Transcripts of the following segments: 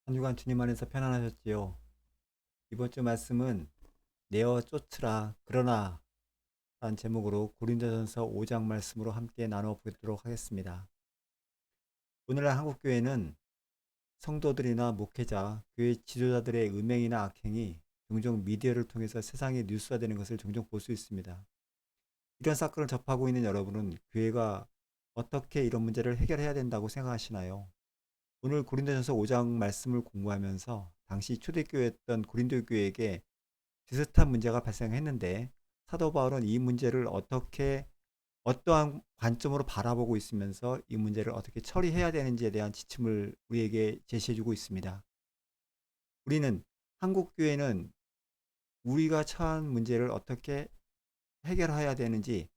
한 주간 주님 안에서 편안하셨지요? 이번 주 말씀은 내어 쫓으라 그러나 라는 제목으로 고린도전서 5장 말씀으로 함께 나눠보도록 하겠습니다. 오늘날 한국교회는 성도들이나 목회자, 교회 지도자들의 음행이나 악행이 종종 미디어를 통해서 세상에 뉴스화되는 것을 종종 볼 수 있습니다. 이런 사건을 접하고 있는 여러분은 교회가 어떻게 이런 문제를 해결해야 된다고 생각하시나요? 오늘 고린도전서 5장 말씀을 공부하면서 당시 초대교회였던 고린도 교회에게 비슷한 문제가 발생했는데 사도 바울은 이 문제를 어떠한 관점으로 바라보고 있으면서 이 문제를 어떻게 처리해야 되는지에 대한 지침을 우리에게 제시해주고 있습니다. 우리는 한국 교회는 우리가 처한 문제를 어떻게 해결해야 되는지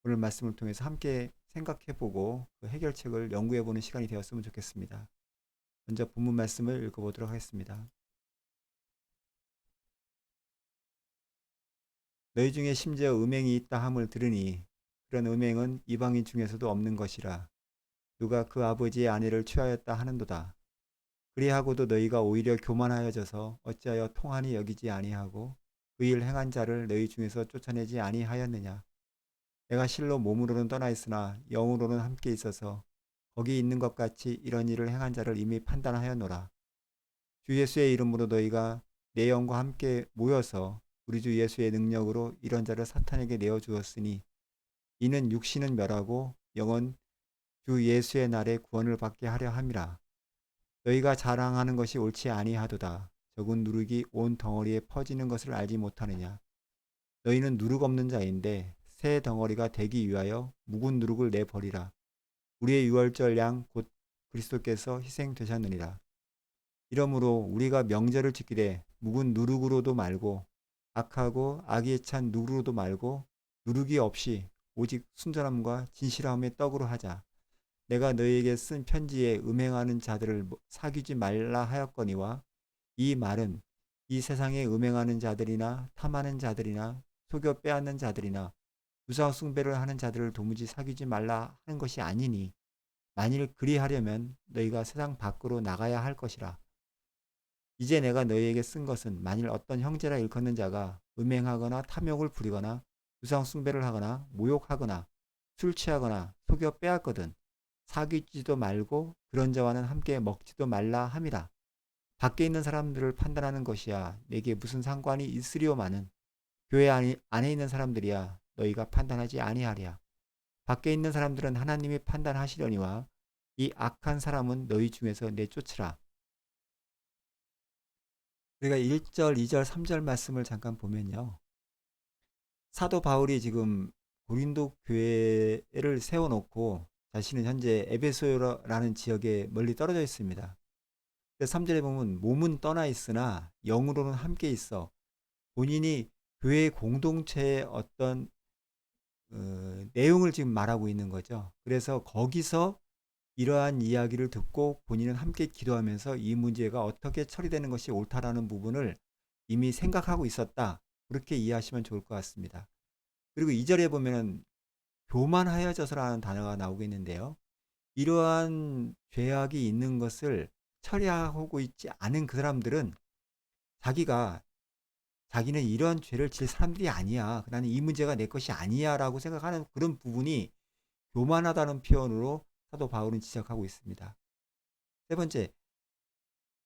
오늘 말씀을 통해서 함께 생각해보고 그 해결책을 연구해보는 시간이 되었으면 좋겠습니다. 먼저 본문 말씀을 읽어보도록 하겠습니다. 너희 중에 심지어 음행이 있다 함을 들으니 그런 음행은 이방인 중에서도 없는 것이라. 누가 그 아버지의 아내를 취하였다 하는도다. 그리하고도 너희가 오히려 교만하여져서 어찌하여 통한이 여기지 아니하고 그 일 행한 자를 너희 중에서 쫓아내지 아니하였느냐. 내가 실로 몸으로는 떠나 있으나 영으로는 함께 있어서 거기 있는 것 같이 이런 일을 행한 자를 이미 판단하였노라. 주 예수의 이름으로 너희가 내 영과 함께 모여서 우리 주 예수의 능력으로 이런 자를 사탄에게 내어 주었으니 이는 육신은 멸하고 영은 주 예수의 날에 구원을 받게 하려 함이라. 너희가 자랑하는 것이 옳지 아니하도다. 적은 누룩이 온 덩어리에 퍼지는 것을 알지 못하느냐. 너희는 누룩 없는 자인데 새 덩어리가 되기 위하여 묵은 누룩을 내버리라. 우리의 유월절 양 곧 그리스도께서 희생되셨느니라. 이러므로 우리가 명절을 지키되 묵은 누룩으로도 말고 악하고 악에 찬 누룩으로도 말고 누룩이 없이 오직 순전함과 진실함의 떡으로 하자. 내가 너희에게 쓴 편지에 음행하는 자들을 사귀지 말라 하였거니와 이 말은 이 세상에 음행하는 자들이나 탐하는 자들이나 속여 빼앗는 자들이나 유사 숭배를 하는 자들을 도무지 사귀지 말라 하는 것이 아니니 만일 그리하려면 너희가 세상 밖으로 나가야 할 것이라. 이제 내가 너희에게 쓴 것은 만일 어떤 형제라 일컫는 자가 음행하거나 탐욕을 부리거나 유상 숭배를 하거나 모욕하거나 술 취하거나 속여 빼앗거든 사귀지도 말고 그런 자와는 함께 먹지도 말라 함이라. 밖에 있는 사람들을 판단하는 것이야 내게 무슨 상관이 있으리오마는 교회 안에 있는 사람들이야 너희가 판단하지 아니하랴. 밖에 있는 사람들은 하나님이 판단하시려니와 이 악한 사람은 너희 중에서 내쫓으라. 우리가 1절, 2절, 3절 말씀을 잠깐 보면요. 사도 바울이 지금 고린도 교회를 세워놓고 자신은 현재 에베소라는 지역에 멀리 떨어져 있습니다. 3절에 보면 몸은 떠나 있으나 영으로는 함께 있어 본인이 교회 공동체의 어떤 내용을 지금 말하고 있는 거죠. 그래서 거기서 이러한 이야기를 듣고 본인은 함께 기도하면서 이 문제가 어떻게 처리되는 것이 옳다라는 부분을 이미 생각하고 있었다. 그렇게 이해하시면 좋을 것 같습니다. 그리고 2절에 보면 교만하여져서라는 단어가 나오겠는데요. 이러한 죄악이 있는 것을 처리하고 있지 않은 그 사람들은 자기는 이러한 죄를 질 사람들이 아니야. 나는 이 문제가 내 것이 아니야 라고 생각하는 그런 부분이 교만하다는 표현으로 사도 바울은 지적하고 있습니다. 세 번째,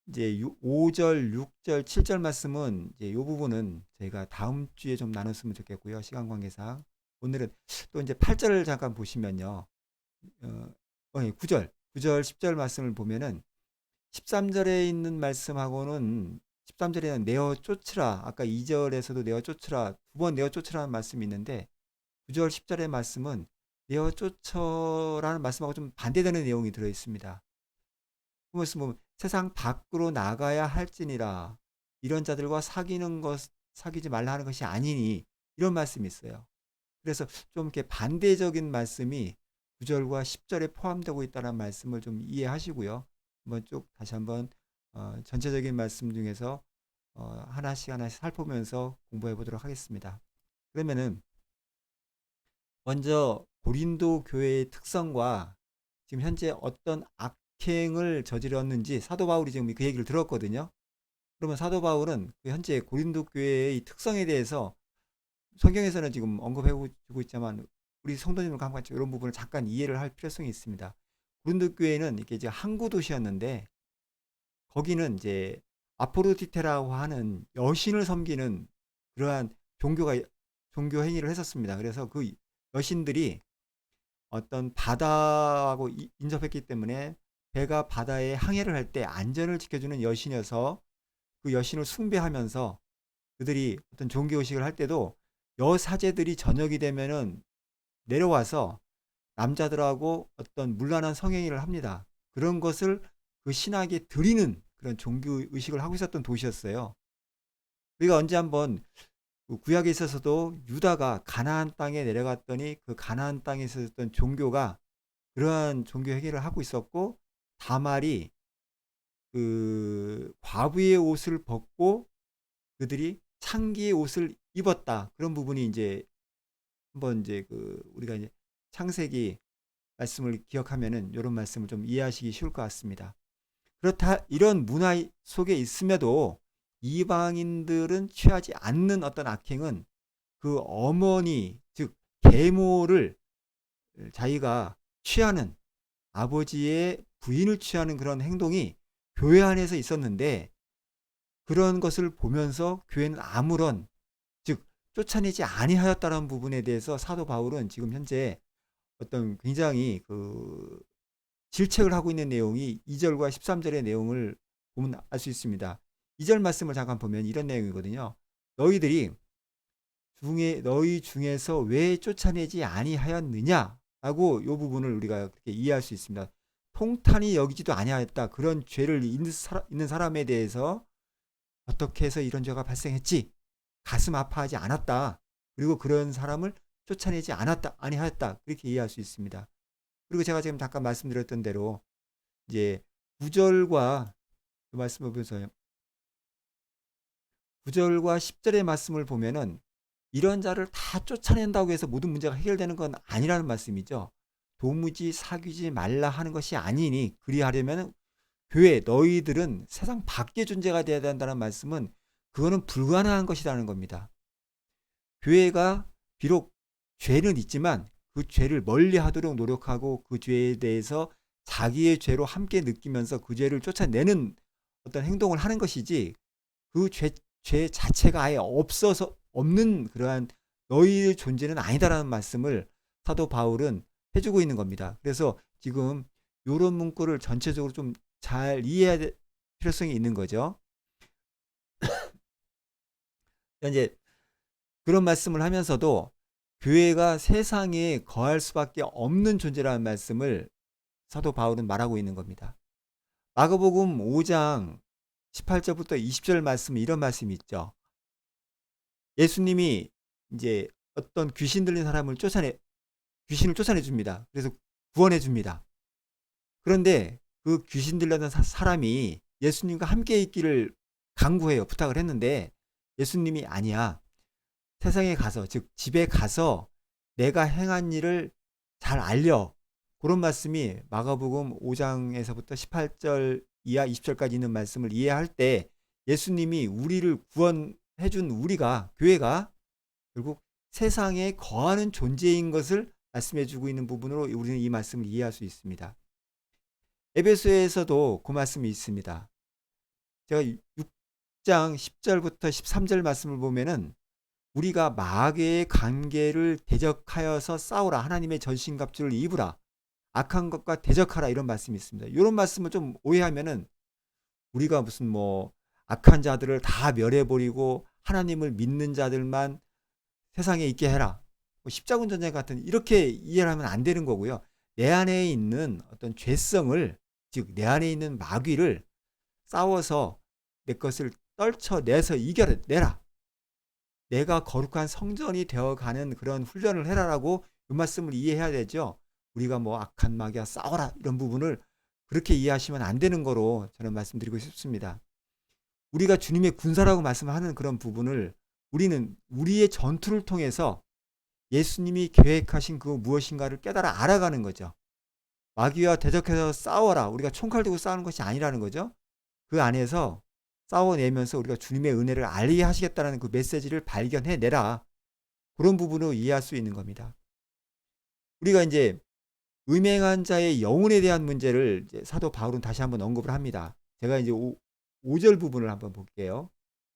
이제 5절, 6절, 7절 말씀은 이제 이 부분은 저희가 다음 주에 좀 나눴으면 좋겠고요. 시간 관계상. 오늘은 또 이제 8절을 잠깐 보시면요. 9절, 9절, 10절 말씀을 보면은 13절에 있는 말씀하고는 13절에는 내어 쫓으라. 아까 2절에서도 내어 쫓으라. 두 번 내어 쫓으라는 말씀이 있는데 9절, 10절의 말씀은 내어 쫓으라는 말씀하고 좀 반대되는 내용이 들어 있습니다. 그 말씀 보면 세상 밖으로 나가야 할지니라 이런 자들과 사귀지 말라 하는 것이 아니니 이런 말씀이 있어요. 그래서 좀 이렇게 반대적인 말씀이 9절과 10절에 포함되고 있다는 말씀을 좀 이해하시고요. 한번 쭉 다시 한번 전체적인 말씀 중에서 하나씩 하나씩 살펴보면서 공부해 보도록 하겠습니다. 그러면은 먼저 고린도 교회의 특성과 지금 현재 어떤 악행을 저질렀는지 사도 바울이 지금 그 얘기를 들었거든요. 그러면 사도 바울은 그 현재 고린도 교회의 특성에 대해서 성경에서는 지금 언급해주고 있지만 우리 성도님들과 함께 이런 부분을 잠깐 이해를 할 필요성이 있습니다. 고린도 교회는 이게 이제 항구 도시였는데 거기는 이제 아포로디테라고 하는 여신을 섬기는 그러한 종교 행위를 했었습니다. 그래서 그 여신들이 어떤 바다하고 인접했기 때문에 배가 바다에 항해를 할 때 안전을 지켜주는 여신이어서 그 여신을 숭배하면서 그들이 어떤 종교 의식을 할 때도 여사제들이 저녁이 되면은 내려와서 남자들하고 어떤 문란한 성행위를 합니다. 그런 것을 그 신에게 드리는 그런 종교 의식을 하고 있었던 도시였어요. 우리가 언제 한번 그 구약에 있어서도 유다가 가나안 땅에 내려갔더니 그 가나안 땅에 있었던 종교가 그러한 종교 행위를 하고 있었고 다말이 그 과부의 옷을 벗고 그들이 창기의 옷을 입었다. 그런 부분이 이제 한번 이제 그 우리가 이제 창세기 말씀을 기억하면은 이런 말씀을 좀 이해하시기 쉬울 것 같습니다. 그렇다 이런 문화 속에 있음에도 이방인들은 취하지 않는 어떤 악행은 그 어머니 즉 계모를 자기가 취하는 아버지의 부인을 취하는 그런 행동이 교회 안에서 있었는데 그런 것을 보면서 교회는 아무런 즉 쫓아내지 아니하였다는 부분에 대해서 사도 바울은 지금 현재 어떤 굉장히 그 질책을 하고 있는 내용이 2절과 13절의 내용을 보면 알 수 있습니다. 2절 말씀을 잠깐 보면 이런 내용이거든요. 너희 중에서 왜 쫓아내지 아니하였느냐 라고 이 부분을 우리가 그렇게 이해할 수 있습니다. 통탄이 여기지도 아니하였다. 그런 죄를 있는 사람에 대해서 어떻게 해서 이런 죄가 발생했지? 가슴 아파하지 않았다. 그리고 그런 사람을 쫓아내지 아니하였다. 그렇게 이해할 수 있습니다. 그리고 제가 지금 잠깐 말씀드렸던 대로 이제 9절과 그 말씀을 보면서 9절과 10절의 말씀을 보면은 이런 자를 다 쫓아낸다고 해서 모든 문제가 해결되는 건 아니라는 말씀이죠. 도무지 사귀지 말라 하는 것이 아니니 그리하려면 교회 너희들은 세상 밖의 존재가 되어야 된다는 말씀은 그거는 불가능한 것이라는 겁니다. 교회가 비록 죄는 있지만 그 죄를 멀리 하도록 노력하고 그 죄에 대해서 자기의 죄로 함께 느끼면서 그 죄를 쫓아내는 어떤 행동을 하는 것이지 그 죄 자체가 아예 없는 그러한 너희의 존재는 아니다라는 말씀을 사도 바울은 해주고 있는 겁니다. 그래서 지금 이런 문구를 전체적으로 좀 잘 이해해야 될 필요성이 있는 거죠. 이제 그런 말씀을 하면서도 교회가 세상에 거할 수밖에 없는 존재라는 말씀을 사도 바울은 말하고 있는 겁니다. 마가복음 5장 18절부터 20절 말씀은 이런 말씀이 있죠. 예수님이 이제 어떤 귀신 들린 사람을 귀신을 쫓아내 줍니다. 그래서 구원해 줍니다. 그런데 그 귀신 들렸던 사람이 예수님과 함께 있기를 간구해요. 부탁을 했는데 예수님이 아니야. 세상에 가서 즉 집에 가서 내가 행한 일을 잘 알려. 그런 말씀이 마가복음 5장에서부터 18절 이하 20절까지 있는 말씀을 이해할 때 예수님이 우리를 구원해 준 우리가 교회가 결국 세상에 거하는 존재인 것을 말씀해 주고 있는 부분으로 우리는 이 말씀을 이해할 수 있습니다. 에베소에서도 그 말씀이 있습니다. 제가 6장 10절부터 13절 말씀을 보면은 우리가 마귀의 관계를 대적하여서 싸우라. 하나님의 전신갑주를 입으라. 악한 것과 대적하라. 이런 말씀이 있습니다. 이런 말씀을 좀 오해하면은 우리가 무슨 뭐 악한 자들을 다 멸해버리고 하나님을 믿는 자들만 세상에 있게 해라. 뭐 십자군 전쟁 같은 이렇게 이해를 하면 안 되는 거고요. 내 안에 있는 어떤 죄성을 즉 내 안에 있는 마귀를 싸워서 내 것을 떨쳐내서 이겨내라. 내가 거룩한 성전이 되어가는 그런 훈련을 해라라고 이 말씀을 이해해야 되죠. 우리가 뭐 악한 마귀와 싸워라 이런 부분을 그렇게 이해하시면 안 되는 거로 저는 말씀드리고 싶습니다. 우리가 주님의 군사라고 말씀하는 그런 부분을 우리는 우리의 전투를 통해서 예수님이 계획하신 그 무엇인가를 깨달아 알아가는 거죠. 마귀와 대적해서 싸워라. 우리가 총칼 들고 싸우는 것이 아니라는 거죠. 그 안에서 싸워내면서 우리가 주님의 은혜를 알게 하시겠다는 그 메시지를 발견해내라. 그런 부분으로 이해할 수 있는 겁니다. 우리가 이제 음행한 자의 영혼에 대한 문제를 이제 사도 바울은 다시 한번 언급을 합니다. 제가 이제 5절 부분을 한번 볼게요.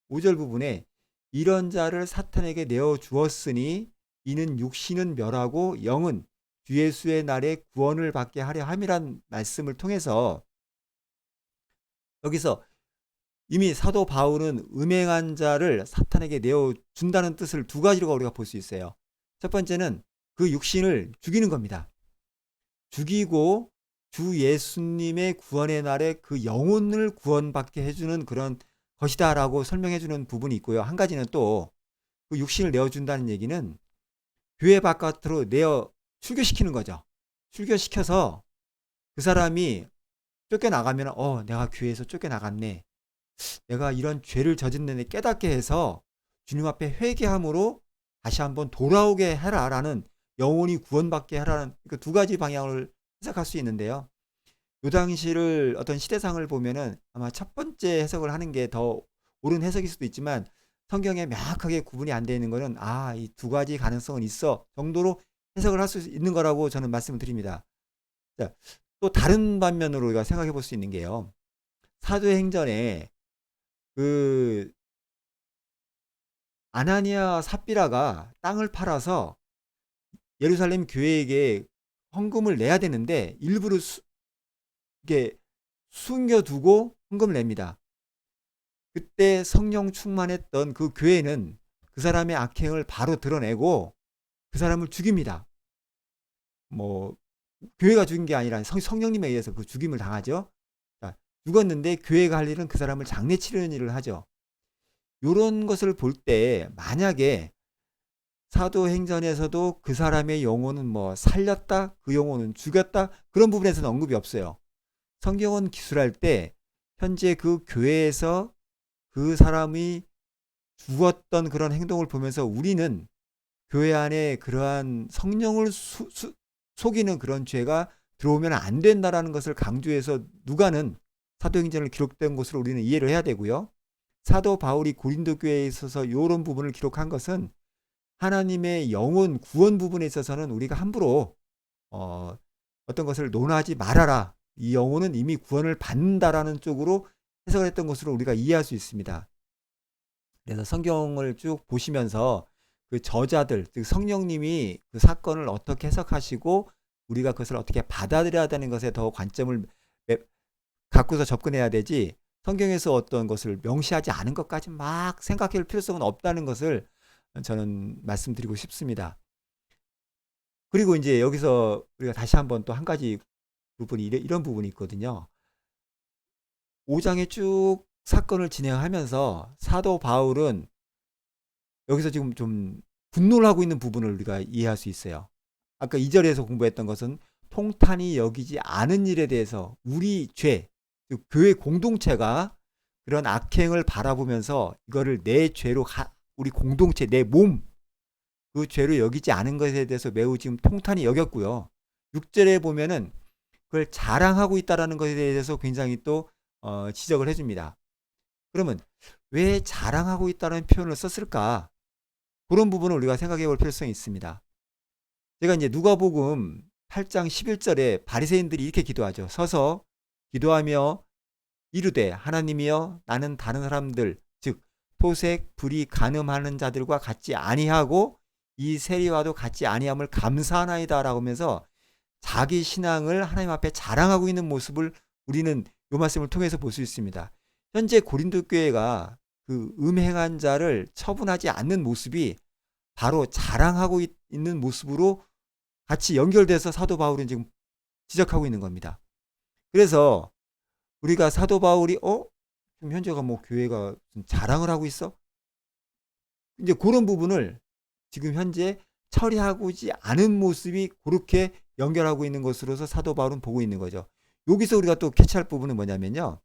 5절 부분에 이런 자를 사탄에게 내어 주었으니 이는 육신은 멸하고 영은 주 예수의 날에 구원을 받게 하려 함이란 말씀을 통해서 여기서 이미 사도 바울은 음행한 자를 사탄에게 내어 준다는 뜻을 두 가지로 우리가 볼 수 있어요. 첫 번째는 그 육신을 죽이는 겁니다. 죽이고 주 예수님의 구원의 날에 그 영혼을 구원받게 해주는 그런 것이다라고 설명해주는 부분이 있고요. 한 가지는 또 그 육신을 내어준다는 얘기는 교회 바깥으로 내어 출교시키는 거죠. 출교시켜서 그 사람이 쫓겨나가면 내가 교회에서 쫓겨나갔네. 내가 이런 죄를 저질렀네 깨닫게 해서 주님 앞에 회개함으로 다시 한번 돌아오게 해라라는 영혼이 구원받게 하라는 그 두 가지 방향을 해석할 수 있는데요. 요 당시를 어떤 시대상을 보면은 아마 첫 번째 해석을 하는 게 더 옳은 해석일 수도 있지만 성경에 명확하게 구분이 안 되어 있는 거는 이 두 가지 가능성은 있어 정도로 해석을 할 수 있는 거라고 저는 말씀을 드립니다. 자, 또 다른 반면으로 우리가 생각해 볼 수 있는 게요. 사도행전에 그 아나니아 삽비라가 땅을 팔아서 예루살렘 교회에게 헌금을 내야 되는데 일부러 이게 숨겨두고 헌금을 냅니다. 그때 성령 충만했던 그 교회는 그 사람의 악행을 바로 드러내고 그 사람을 죽입니다. 뭐 교회가 죽인 게 아니라 성령님에 의해서 그 죽임을 당하죠. 죽었는데 교회가 할 일은 그 사람을 장례치르는 일을 하죠. 이런 것을 볼 때 만약에 사도행전에서도 그 사람의 영혼은 뭐 살렸다, 그 영혼은 죽였다 그런 부분에서는 언급이 없어요. 성경은 기술할 때 현재 그 교회에서 그 사람이 죽었던 그런 행동을 보면서 우리는 교회 안에 그러한 성령을 속이는 그런 죄가 들어오면 안 된다라는 것을 강조해서 누가는 사도행전을 기록된 것으로 우리는 이해를 해야 되고요. 사도 바울이 고린도 교회에 있어서 이런 부분을 기록한 것은 하나님의 영혼 구원 부분에 있어서는 우리가 함부로 어떤 것을 논하지 말아라. 이 영혼은 이미 구원을 받는다라는 쪽으로 해석을 했던 것으로 우리가 이해할 수 있습니다. 그래서 성경을 쭉 보시면서 그 저자들, 즉 성령님이 그 사건을 어떻게 해석하시고 우리가 그것을 어떻게 받아들여야 되는 것에 더 관점을 갖고서 접근해야 되지 성경에서 어떤 것을 명시하지 않은 것까지 막 생각할 필요성은 없다는 것을 저는 말씀드리고 싶습니다. 그리고 이제 여기서 우리가 다시 한번 또 한 가지 부분이 이런 부분이 있거든요. 5장에 쭉 사건을 진행하면서 사도 바울은 여기서 지금 좀 분노를 하고 있는 부분을 우리가 이해할 수 있어요. 아까 2절에서 공부했던 것은 통탄이 여기지 않은 일에 대해서 우리 죄, 즉 교회 공동체가 그런 악행을 바라보면서 이거를 내 죄로 우리 공동체, 내 몸, 그 죄로 여기지 않은 것에 대해서 매우 지금 통탄이 여겼고요. 6절에 보면은 그걸 자랑하고 있다라는 것에 대해서 굉장히 또 지적을 해줍니다. 그러면 왜 자랑하고 있다는 표현을 썼을까? 그런 부분을 우리가 생각해 볼 필요성이 있습니다. 제가 이제 누가복음 8장 11절에 바리새인들이 이렇게 기도하죠. 서서 기도하며 이르되 하나님이여 나는 다른 사람들 즉 토색, 불의, 간음하는 자들과 같지 아니하고 이 세리와도 같지 아니함을 감사하나이다 라고 하면서 자기 신앙을 하나님 앞에 자랑하고 있는 모습을 우리는 이 말씀을 통해서 볼 수 있습니다. 현재 고린도 교회가 그 음행한 자를 처분하지 않는 모습이 바로 자랑하고 있는 모습으로 같이 연결돼서 사도 바울은 지금 지적하고 있는 겁니다. 그래서 우리가 사도 바울이 지금 현재가 뭐 교회가 자랑을 하고 있어? 이제 그런 부분을 지금 현재 처리하고지 않은 모습이 그렇게 연결하고 있는 것으로서 사도 바울은 보고 있는 거죠. 여기서 우리가 또 캐치할 부분은 뭐냐면요.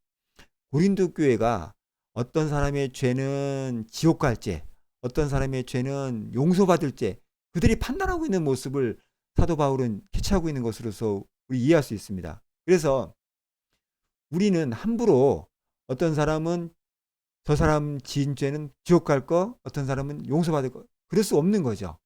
고린도 교회가 어떤 사람의 죄는 지옥 갈 죄, 어떤 사람의 죄는 용서받을 죄, 그들이 판단하고 있는 모습을 사도 바울은 캐치하고 있는 것으로서 우리 이해할 수 있습니다. 그래서 우리는 함부로 어떤 사람은 저 사람 지은 죄는 지옥 갈 거, 어떤 사람은 용서받을 거, 그럴 수 없는 거죠.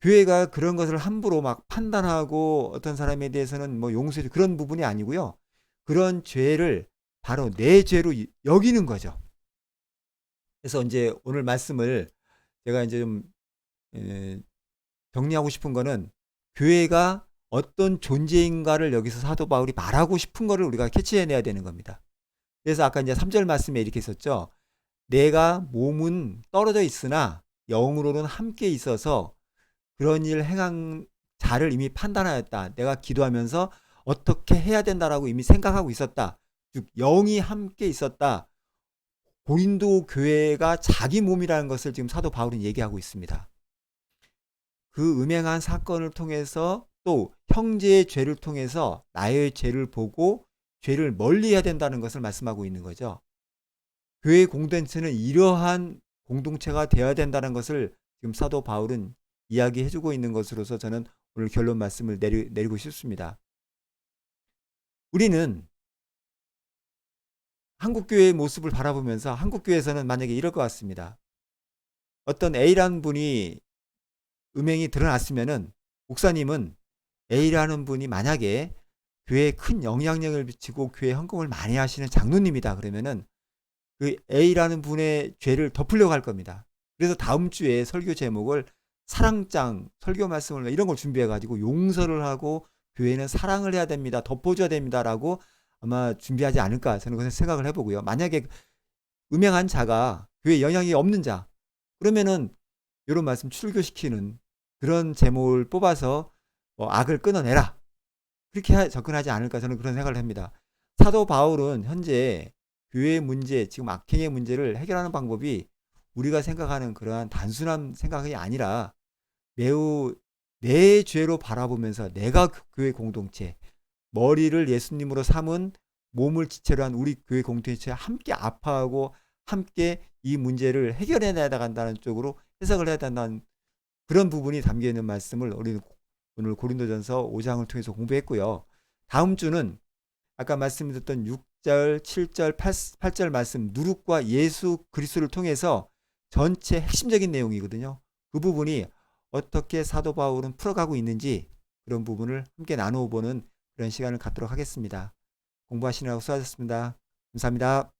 교회가 그런 것을 함부로 막 판단하고 어떤 사람에 대해서는 뭐 용서해 그런 부분이 아니고요. 그런 죄를 바로 내 죄로 여기는 거죠. 그래서 이제 오늘 말씀을 제가 이제 좀 정리하고 싶은 거는 교회가 어떤 존재인가를 여기서 사도 바울이 말하고 싶은 거를 우리가 캐치해내야 되는 겁니다. 그래서 아까 이제 3절 말씀에 이렇게 있었죠. 내가 몸은 떨어져 있으나 영으로는 함께 있어서 그런 일 행한 자를 이미 판단하였다. 내가 기도하면서 어떻게 해야 된다라고 이미 생각하고 있었다. 즉 영이 함께 있었다. 고린도 교회가 자기 몸이라는 것을 지금 사도 바울은 얘기하고 있습니다. 그 음행한 사건을 통해서 또 형제의 죄를 통해서 나의 죄를 보고 죄를 멀리해야 된다는 것을 말씀하고 있는 거죠. 교회 공동체는 이러한 공동체가 되어야 된다는 것을 지금 사도 바울은 이야기해주고 있는 것으로서 저는 오늘 결론 말씀을 내리고 싶습니다. 우리는 한국교회의 모습을 바라보면서 한국교회에서는 만약에 이럴 것 같습니다. 어떤 A라는 분이 음행이 드러났으면은 목사님은 A라는 분이 만약에 교회에 큰 영향력을 미치고 교회 헌금을 많이 하시는 장로님이다 그러면은 그 A라는 분의 죄를 덮으려고 할 겁니다. 그래서 다음 주에 설교 제목을 사랑장 설교 말씀을 이런 걸 준비해 가지고 용서를 하고 교회는 사랑을 해야 됩니다. 덮어줘야 됩니다라고 아마 준비하지 않을까 저는 그런 생각을 해보고요. 만약에 음행한 자가 교회에 영향이 없는 자 그러면은 이런 말씀 출교시키는 그런 제목을 뽑아서 악을 끊어내라 그렇게 접근하지 않을까 저는 그런 생각을 합니다. 사도 바울은 현재 교회의 문제 지금 악행의 문제를 해결하는 방법이 우리가 생각하는 그러한 단순한 생각이 아니라 매우 내 죄로 바라보면서 내가 교회 공동체 머리를 예수님으로 삼은 몸을 지체로 한 우리 교회 공동체와 함께 아파하고 함께 이 문제를 해결해 나간다는 쪽으로 해석을 해야 된다는 그런 부분이 담겨 있는 말씀을 우리는 오늘 고린도전서 5장을 통해서 공부했고요. 다음 주는 아까 말씀드렸던 6절, 7절, 8절 말씀 누룩과 예수 그리스도를 통해서 전체 핵심적인 내용이거든요. 그 부분이 어떻게 사도 바울은 풀어가고 있는지 그런 부분을 함께 나누어 보는 그런 시간을 갖도록 하겠습니다. 공부하시느라고 수고하셨습니다. 감사합니다.